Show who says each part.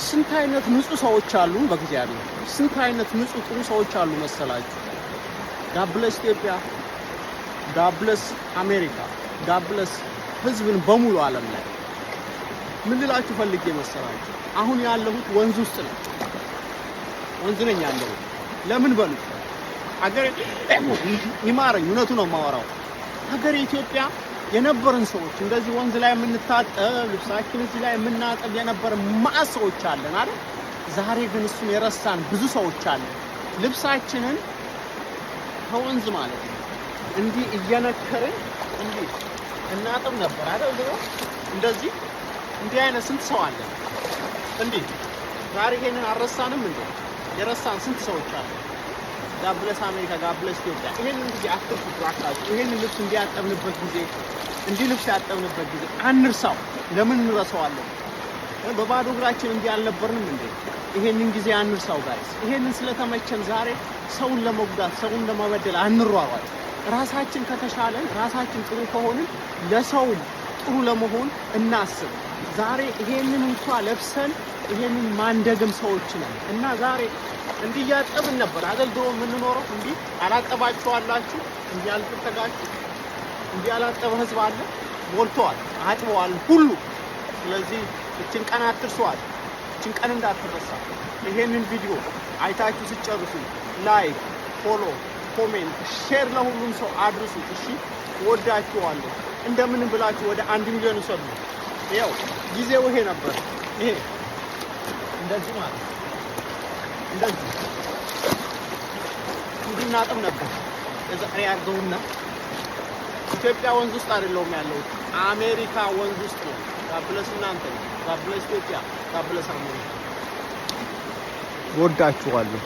Speaker 1: ስንት አይነት ንጹህ ሰዎች አሉ በእግዚአብሔር ስንት አይነት ንጹህ ጥሩ ሰዎች አሉ መሰላችሁ ጋብለስ ኢትዮጵያ ጋብለስ አሜሪካ ጋብለስ ህዝብን በሙሉ ዓለም ላይ ምን ልላችሁ ፈልጌ መሰላችሁ አሁን ያለሁት ወንዝ ውስጥ ነው ወንዝ ነኝ ያለሁት ለምን በሉ ሀገር ይማረኝ እውነቱ ነው የማወራው ሀገር ኢትዮጵያ የነበረን ሰዎች እንደዚህ ወንዝ ላይ የምንታጠብ ልብሳችን እዚህ ላይ የምናጠብ የነበረን ማዕት ሰዎች አለን አይደል ዛሬ ግን እሱን የረሳን ብዙ ሰዎች አለን ልብሳችንን ከወንዝ ማለት ነው እንዲህ እየነከርን እንዲህ እናጥብ ነበር አይደል ድሮ እንደዚህ እንዲህ አይነት ስንት ሰው አለ እንዲህ ዛሬ ይሄንን አረሳንም እንዴ የረሳን ስንት ሰዎች አሉ ጋብለስ አሜሪካ ጋብለስ ኢትዮጵያ ይሄንን ጊዜ አትርፉት አካባቢ ይሄንን ልብስ እንዲያጠብንበት ጊዜ እንዲህ ልብስ ያጠብንበት ጊዜ አንርሳው ለምን እንረሳዋለን በባዶ እግራችን እንዲህ አልነበርንም እንዴ ይሄንን ጊዜ አንርሳው ጋይስ ይሄንን ስለተመቸን ዛሬ ሰውን ለመጉዳት ሰውን ለማበደል አንሯሯጥ ራሳችን ከተሻለን ራሳችን ጥሩ ከሆንን ለሰው ጥሩ ለመሆን እናስብ ዛሬ ይሄንን እንኳን ለብሰን ይሄንን ማንደግም ሰዎች ነን እና ዛሬ እንዲህ ያጠብን ነበር አይደል ድሮ ምን ኖረው እንዲህ አላጠባችሁ አላችሁ እንዲህ አልተጋችሁ እንዲህ አላጠበ ህዝብ አለ ሞልቷል አጥበዋል ሁሉ ስለዚህ እችን ቀን አትርሷል እችን ቀን እንዳትረሳ ይሄንን ቪዲዮ አይታችሁ ሲጨርሱ ላይክ ፎሎ ኮሜንት ሼር ለሁሉም ሰው አድርሱ እሺ ወዳችኋለሁ እንደምን ብላችሁ ወደ 1 ሚሊዮን ይሰዱ ያው ጊዜው ይሄ ነበር ይሄ እንደዚህ ማለት እንደዚህ እንድናጥብ ነበር እዛሬ ያርገውና ኢትዮጵያ ወንዝ ውስጥ አይደለም ያለው አሜሪካ ወንዝ ውስጥ ነው ጋብለስ እናንተ ጋብለስ ኢትዮጵያ ጋብለስ አሜሪካ ወዳችኋለሁ